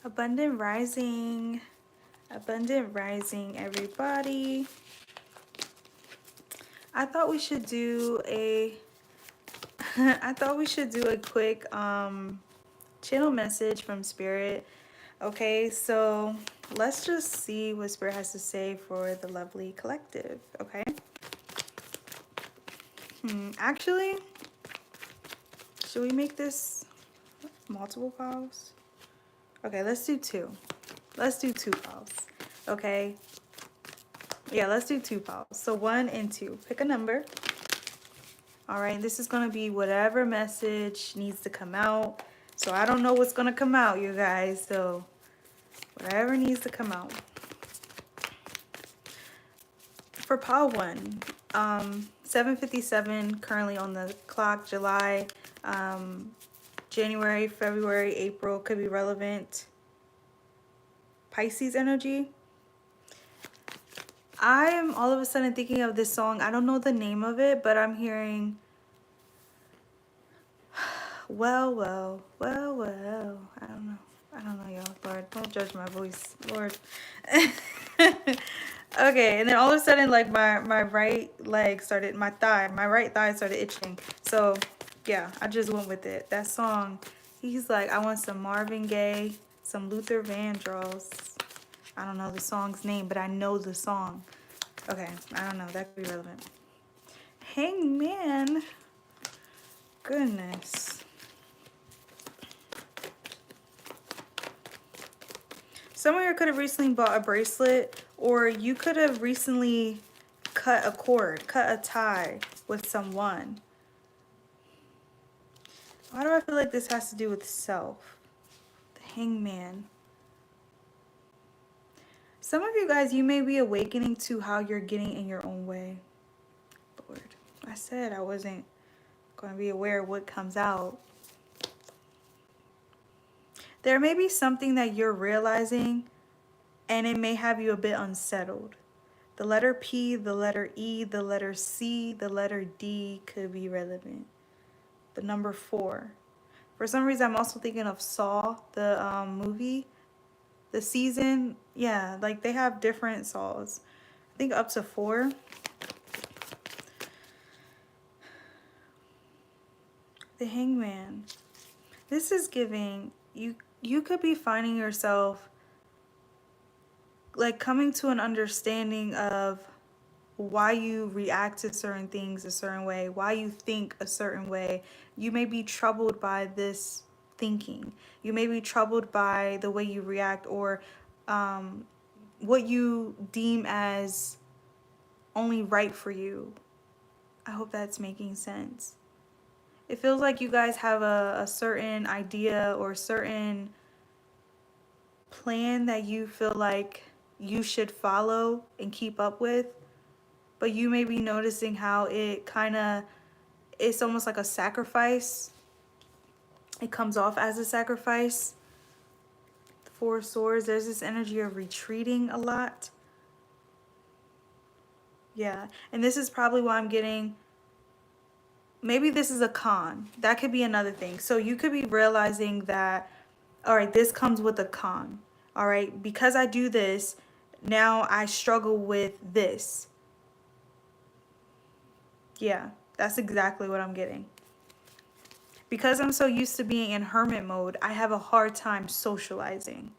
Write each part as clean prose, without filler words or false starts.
Abundant rising. Abundant rising, everybody. I thought we should do a I thought we should do a quick channel message from Spirit. Okay, so let's just see what Spirit has to say for the lovely collective, okay? Actually, should we make this multiple calls? Okay, let's do two. Let's do two calls, okay? Yeah, let's do two calls. So 1 and 2. Pick a number. All right, this is going to be whatever message needs to come out. So I don't know what's going to come out, you guys. So whatever needs to come out. For pile 1, 7:57 currently on the clock. July, January, February, April could be relevant. Pisces energy. I am all of a sudden thinking of this song. I don't know the name of it, but I'm hearing, well, well, well, well. I don't know. I don't know, y'all. Lord, don't judge my voice. Lord. Okay, and then all of a sudden, like, my right leg started, my right thigh started itching. So, yeah, I just went with it. That song, he's like, I want some Marvin Gaye, some Luther Vandross. I don't know the song's name, but I know the song. Okay, I don't know. That could be relevant. Hangman. Goodness. Some of you could have recently bought a bracelet, or you could have recently cut a cord, cut a tie with someone. Why do I feel like this has to do with self? The Hangman. Some of you guys, you may be awakening to how you're getting in your own way. Lord, I said I wasn't going to be aware of what comes out. There may be something that you're realizing, and it may have you a bit unsettled. The letter P, the letter E, the letter C, the letter D could be relevant. The number 4. For some reason, I'm also thinking of Saw, the movie, the season. Yeah, like they have different Saws. I think up to 4. The Hangman. This is giving, you could be finding yourself like coming to an understanding of why you react to certain things a certain way, why you think a certain way. You may be troubled by this thinking. You may be troubled by the way you react, or what you deem as only right for you. I hope that's making sense. It feels like you guys have a certain idea or certain plan that you feel like you should follow and keep up with, but you may be noticing how it kind of, it's almost like a sacrifice. It comes off as a sacrifice. The 4 of Swords, there's this energy of retreating a lot. Yeah, and this is probably why I'm getting, maybe this is a con. That could be another thing. So you could be realizing that, all right, this comes with a con. All right, because I do this, now I struggle with this. Yeah, that's exactly what I'm getting. Because I'm so used to being in hermit mode, I have a hard time socializing.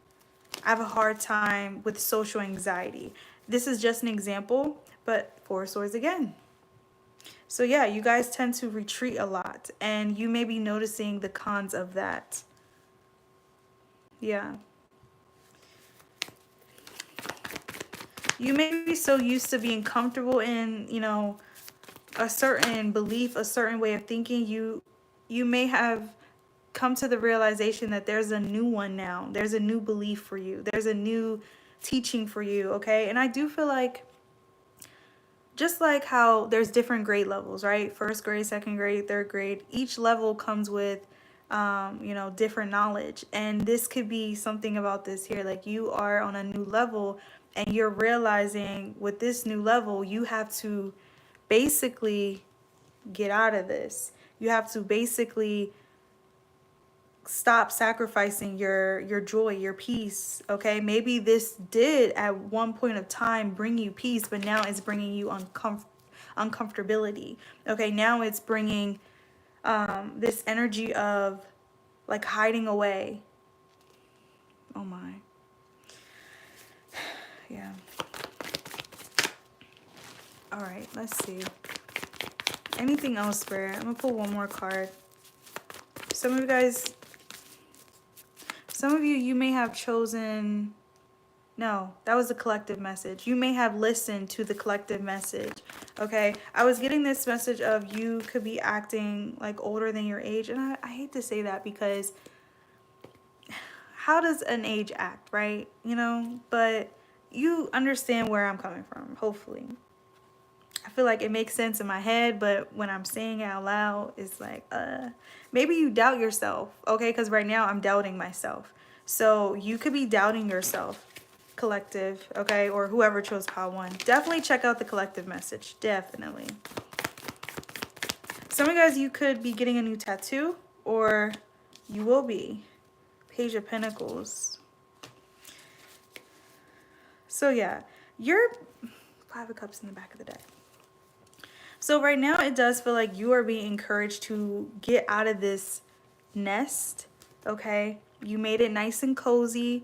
I have a hard time with social anxiety. This is just an example, but 4 of Swords again. So yeah, you guys tend to retreat a lot, and you may be noticing the cons of that. Yeah. You may be so used to being comfortable in, you know, a certain belief, a certain way of thinking. You may have come to the realization that there's a new one now. There's a new belief for you. There's a new teaching for you, okay? And I do feel like, just like how there's different grade levels, right? First grade, second grade, third grade. Each level comes with, you know, different knowledge. And this could be something about this here. Like, you are on a new level, and you're realizing with this new level, you have to basically get out of this. You have to basically stop sacrificing your joy, your peace. Okay, maybe this did at one point of time bring you peace, but now it's bringing you uncomfortability. Okay, now it's bringing this energy of like hiding away. Oh my. Yeah. All right, let's see. Anything else, Spirit? I'm gonna pull one more card. Some of you guys, some of you, you may have chosen, no, that was the collective message. You may have listened to the collective message. Okay, I was getting this message of you could be acting like older than your age. And I hate to say that because how does an age act, right? You know, but you understand where I'm coming from, hopefully. I feel like it makes sense in my head, but when I'm saying it out loud, it's like, maybe you doubt yourself, okay? Because right now I'm doubting myself. So you could be doubting yourself, collective, okay? Or whoever chose pile 1. Definitely check out the collective message. Definitely. Some of you guys, you could be getting a new tattoo, or you will be. Page of Pentacles. So yeah, you're 5 of Cups in the back of the deck. So right now it does feel like you are being encouraged to get out of this nest, okay? You made it nice and cozy,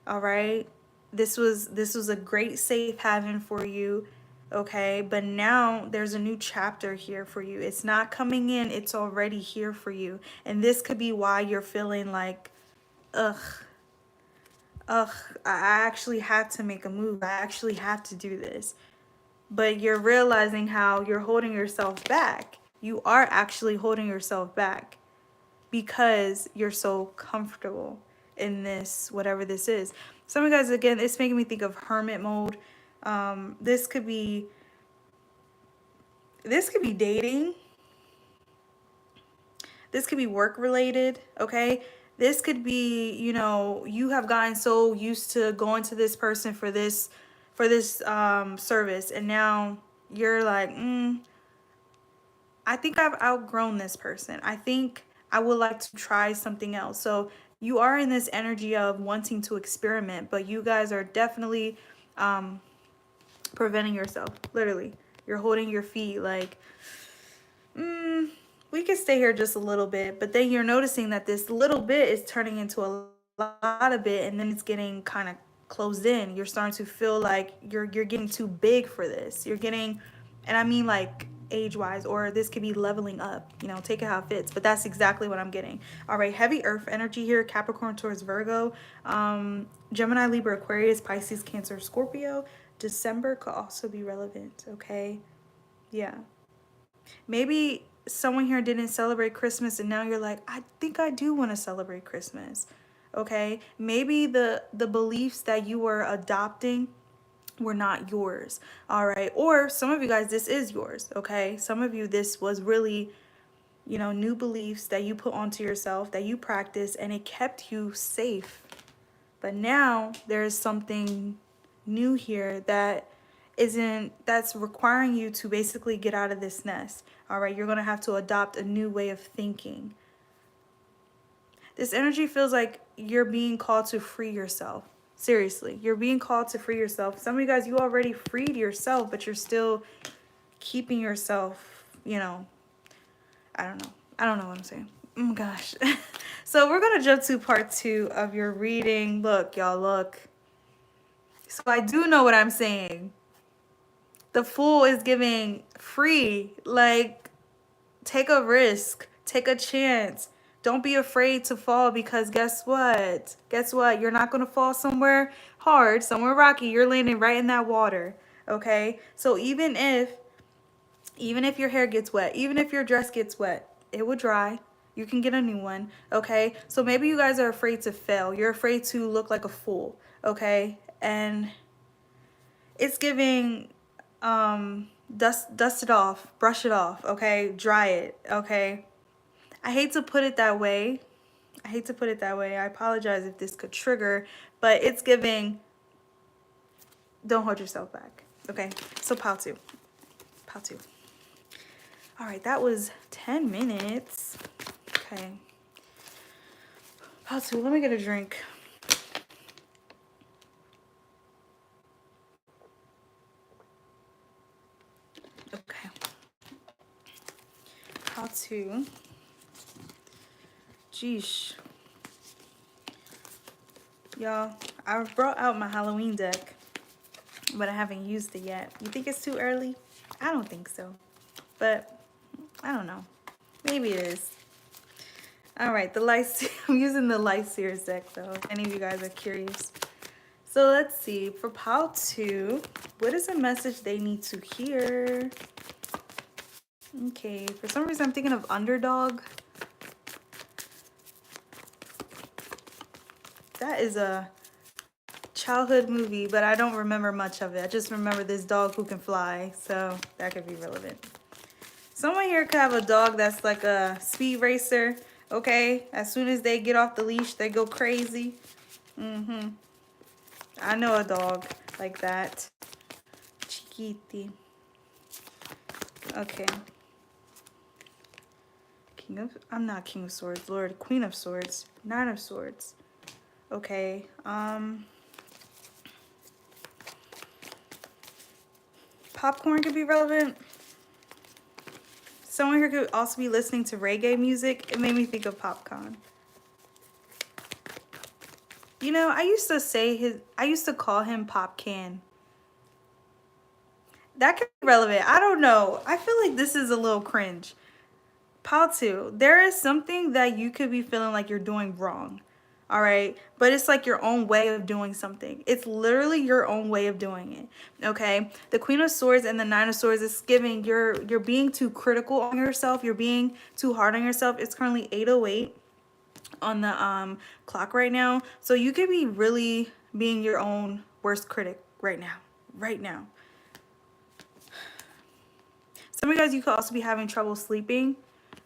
all right? This was a great safe haven for you, okay? But now there's a new chapter here for you. It's not coming in, it's already here for you. And this could be why you're feeling like, ugh, I actually have to make a move. I actually have to do this. But you're realizing how you're holding yourself back. You are actually holding yourself back because you're so comfortable in this, whatever this is. Some of you guys, again, it's making me think of hermit mode. This could be dating. This could be work related, okay? This could be, you know, you have gotten so used to going to this person for this service, and now you're like, I think I've outgrown this person. I think I would like to try something else. So you are in this energy of wanting to experiment, but you guys are definitely preventing yourself. Literally, you're holding your feet like, we could stay here just a little bit, but then you're noticing that this little bit is turning into a lot of it, and then it's getting kind of closed in. You're starting to feel like you're getting too big for this. You're getting, and I mean like age-wise, or this could be leveling up. You know, take it how it fits, but that's exactly what I'm getting. All right, heavy earth energy here, Capricorn towards Virgo, Gemini, Libra, Aquarius, Pisces, Cancer, Scorpio. December could also be relevant, okay? Yeah. Maybe someone here didn't celebrate Christmas and now you're like, I think I do want to celebrate Christmas. Okay? Maybe the beliefs that you were adopting were not yours. All right? Or some of you guys, this is yours. Okay? Some of you, this was really, you know, new beliefs that you put onto yourself, that you practice, and it kept you safe. But now there's something new here that's requiring you to basically get out of this nest. All right, you're going to have to adopt a new way of thinking. This energy feels like you're being called to free yourself. Seriously, you're being called to free yourself. Some of you guys, you already freed yourself, but you're still keeping yourself, you know, I don't know what I'm saying. Oh my gosh. So we're going to jump to part 2 of your reading. Look, y'all, look. So I do know what I'm saying. The Fool is giving free, like, take a risk, take a chance. Don't be afraid to fall, because guess what? Guess what? You're not going to fall somewhere hard, somewhere rocky. You're landing right in that water, okay? So even if your hair gets wet, even if your dress gets wet, it will dry. You can get a new one, okay? So maybe you guys are afraid to fail. You're afraid to look like a fool, okay? And it's giving dust it off, brush it off, okay? Dry it, okay? I hate to put it that way. I apologize if this could trigger, but it's giving, don't hold yourself back, okay? So pile 2. All right, that was 10 minutes. Okay. Pile 2, let me get a drink. Okay. Pile 2. Jeesh. Y'all, I brought out my Halloween deck, but I haven't used it yet. You think it's too early? I don't think so. But I don't know. Maybe it is. All right, the light. I'm using the Light Sears deck though, if any of you guys are curious. So let's see. For pile 2, what is a message they need to hear? Okay, for some reason I'm thinking of Underdog. That is a childhood movie, but I don't remember much of it. I just remember this dog who can fly, so that could be relevant. Someone here could have a dog that's like a speed racer, okay? As soon as they get off the leash, they go crazy. I know a dog like that. Chiquiti. Okay. I'm not King of Swords, Lord, Queen of Swords, Nine of Swords. Okay, popcorn could be relevant. Someone here could also be listening to reggae music. It made me think of popcorn. You know, I used to call him Pop Can. That could be relevant. I don't know. I feel like this is a little cringe. Pile 2, there is something that you could be feeling like you're doing wrong. All right, but it's like your own way of doing something. It's literally your own way of doing it. Okay, the Queen of Swords and the Nine of Swords is giving you're being too critical on yourself. You're being too hard on yourself. It's currently 8:08 on the clock right now, so you could be really being your own worst critic right now. Right now. Some of you guys, you could also be having trouble sleeping.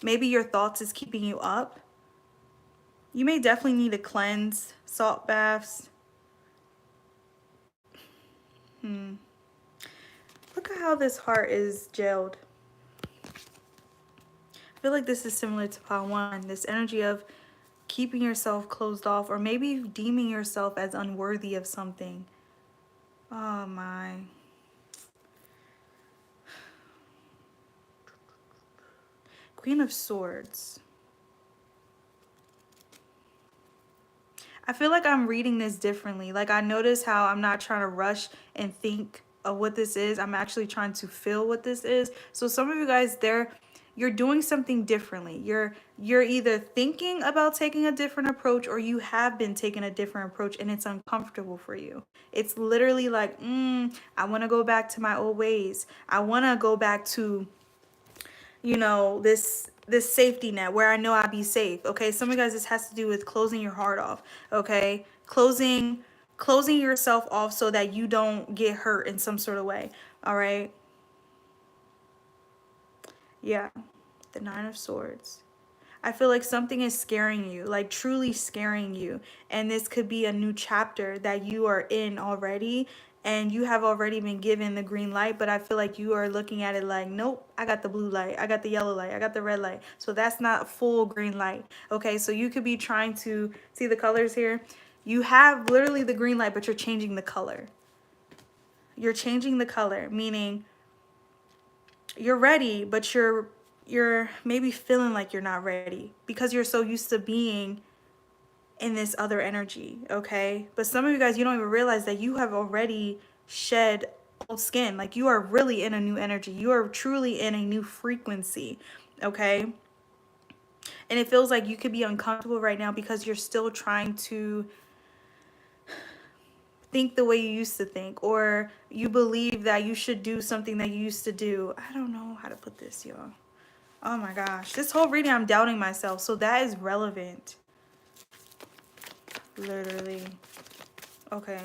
Maybe your thoughts is keeping you up. You may definitely need a cleanse, salt baths. Look at how this heart is gelled. I feel like this is similar to pile 1. This energy of keeping yourself closed off, or maybe deeming yourself as unworthy of something. Oh my. Queen of Swords. I feel like I'm reading this differently. Like, I notice how I'm not trying to rush and think of what this is. I'm actually trying to feel what this is. So some of you guys, you're doing something differently. You're either thinking about taking a different approach, or you have been taking a different approach and it's uncomfortable for you. It's literally like, I want to go back to my old ways. I want to go back to, you know, this safety net where I know I'll be safe. Okay, some of you guys, this has to do with closing your heart off. Okay, closing yourself off so that you don't get hurt in some sort of way. All right. Yeah, the Nine of Swords. I feel like something is scaring you, like truly scaring you. And this could be a new chapter that you are in already. And you have already been given the green light, but I feel like you are looking at it like, nope, I got the blue light, I got the yellow light, I got the red light. So that's not full green light. Okay, so you could be trying to see the colors here. You have literally the green light, but you're changing the color. You're changing the color, meaning you're ready, but you're maybe feeling like you're not ready because you're so used to being in this other energy. Okay, but some of you guys, you don't even realize that you have already shed old skin. Like, you are really in a new energy. You are truly in a new frequency. Okay, and it feels like you could be uncomfortable right now because you're still trying to think the way you used to think, or you believe that you should do something that you used to do. I don't know how to put this, y'all. Oh my gosh, this whole reading I'm doubting myself, so that is relevant. Literally. Okay.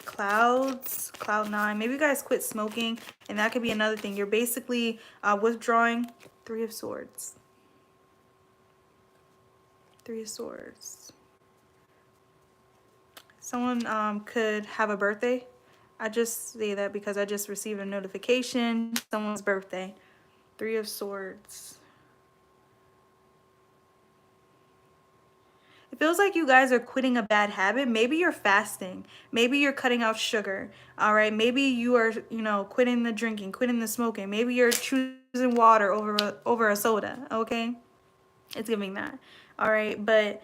Clouds, cloud 9. Maybe you guys quit smoking, and that could be another thing. You're basically withdrawing. Three of Swords. Three of Swords. Someone could have a birthday. I just say that because I just received a notification. Someone's birthday. Three of Swords. It feels like you guys are quitting a bad habit. Maybe you're fasting. Maybe you're cutting out sugar. All right. Maybe you are, quitting the drinking, quitting the smoking. Maybe you're choosing water over a soda. Okay. It's giving that. All right. But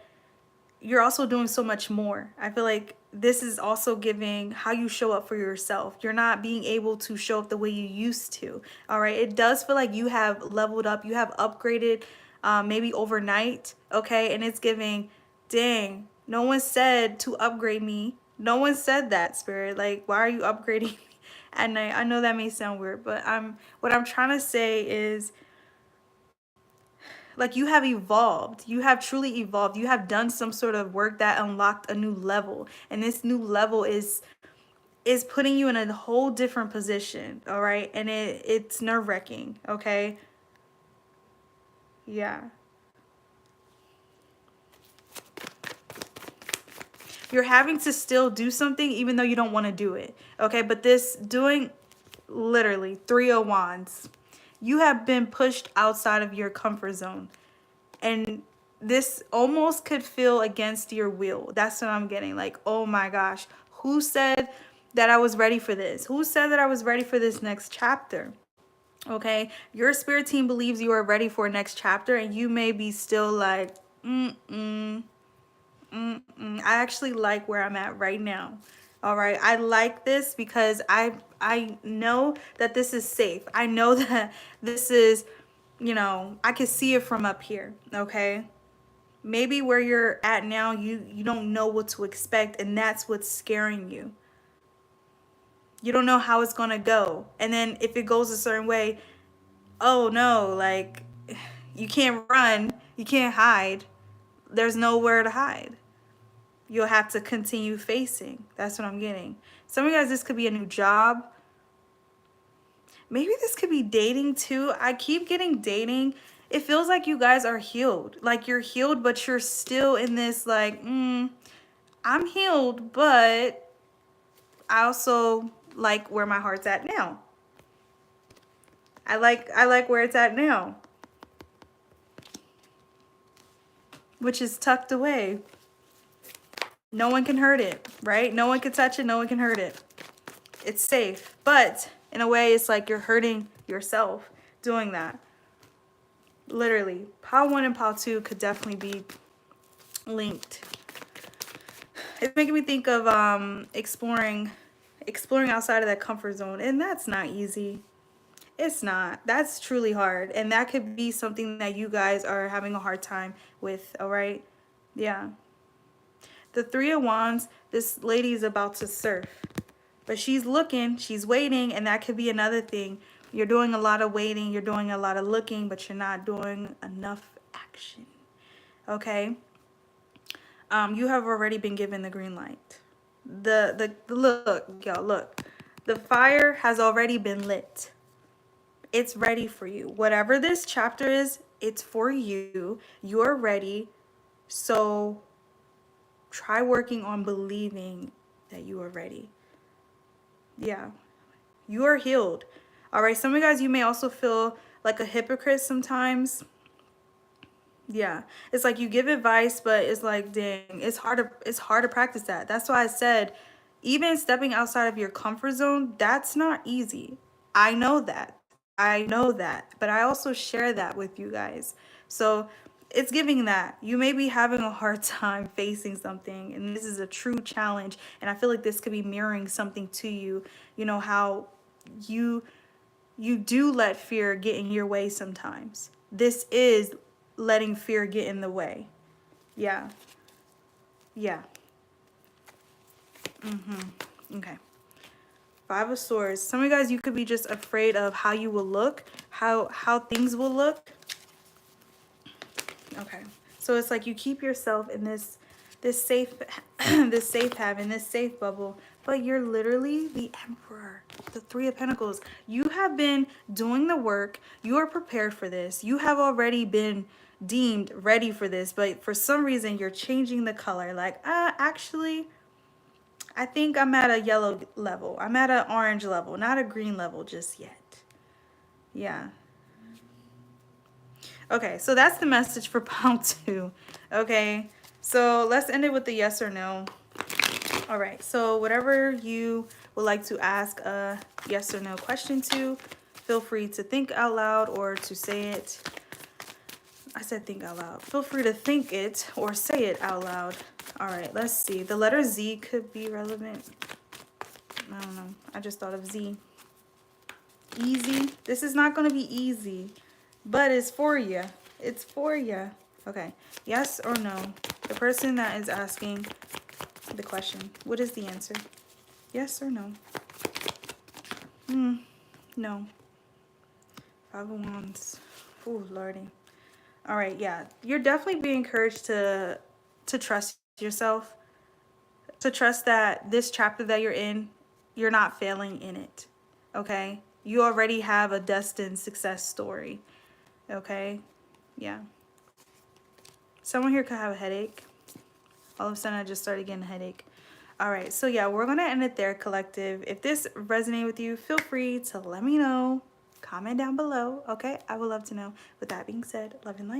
you're also doing so much more. I feel like this is also giving how you show up for yourself. You're not being able to show up the way you used to. All right. It does feel like you have leveled up, you have upgraded, maybe overnight. Okay. And it's giving, dang, no one said to upgrade me. No one said that, Spirit. Like, why are you upgrading me at night? I know that may sound weird, but what I'm trying to say is, like, you have evolved. You have truly evolved. You have done some sort of work that unlocked a new level, and this new level is putting you in a whole different position. All right, and it's nerve-wracking. Okay. Yeah. You're having to still do something even though you don't want to do it. Okay, but this doing, literally, 3 of Wands, you have been pushed outside of your comfort zone, and this almost could feel against your will. That's what I'm getting. Like, oh my gosh, who said that I was ready for this? Who said that I was ready for this next chapter? Okay, your spirit team believes you are ready for a next chapter, and you may be still like, I actually like where I'm at right now. All right, I like this because I know that this is safe. I know that this is, I can see it from up here. Okay, maybe where you're at now, you don't know what to expect, and that's what's scaring you. You don't know how it's gonna go, and then if it goes a certain way, oh no, like, you can't run, you can't hide, there's nowhere to hide. You'll have to continue facing. That's what I'm getting. Some of you guys, this could be a new job. Maybe this could be dating too. I keep getting dating. It feels like you guys are healed. Like, you're healed, but you're still in this, like, I'm healed, but I also like where my heart's at now. I like where it's at now, which is tucked away. No one can hurt it, right? No one can touch it. No one can hurt it. It's safe. But in a way, it's like you're hurting yourself doing that. Literally, pile 1 and pile 2 could definitely be linked. It's making me think of exploring outside of that comfort zone, and that's not easy. It's not. That's truly hard, and that could be something that you guys are having a hard time with. All right, yeah. The 3 of Wands, this lady is about to surf, but she's looking, she's waiting, and that could be another thing. You're doing a lot of waiting, you're doing a lot of looking, but you're not doing enough action. Okay? You have already been given the green light. The look, y'all, look. The fire has already been lit. It's ready for you. Whatever this chapter is, it's for you. You're ready. So try working on believing that you are ready. Yeah. You are healed. All right. Some of you guys, you may also feel like a hypocrite sometimes. Yeah. It's like you give advice, but it's like, dang, it's hard to practice that. That's why I said, even stepping outside of your comfort zone, that's not easy. I know that. I know that. But I also share that with you guys. So it's giving that. You may be having a hard time facing something, and this is a true challenge. And I feel like this could be mirroring something to you. You know, how you do let fear get in your way sometimes. This is letting fear get in the way. Yeah. Yeah. Okay. 5 of Swords. Some of you guys, you could be just afraid of how you will look, how things will look. Okay. So it's like you keep yourself in this safe this safe haven, this safe bubble, but you're literally the Emperor, the 3 of Pentacles. You have been doing the work. You are prepared for this. You have already been deemed ready for this, but for some reason you're changing the color. Like, actually, I think I'm at a yellow level. I'm at an orange level, not a green level just yet. Yeah. Okay, so that's the message for pile 2. Okay. So let's end it with the yes or no. All right, so whatever you would like to ask a yes or no question to, feel free to think out loud or to say it. I said think out loud. Feel free to think it or say it out loud. All right, let's see. The letter Z could be relevant. I don't know. I just thought of Z. Easy. This is not going to be easy, but it's for you. It's for you. Okay. Yes or no? The person that is asking the question, what is the answer? Yes or no? No. 5 of Wands. Ooh, Lordy. All right, yeah. You're definitely being encouraged to trust yourself, to trust that this chapter that you're in, you're not failing in it. Okay? You already have a destined success story. Okay? Yeah. Someone here could have a headache. All of a sudden, I just started getting a headache. All right, so yeah, we're going to end it there, collective. If this resonated with you, feel free to let me know. Comment down below, okay? I would love to know. With that being said, love and light.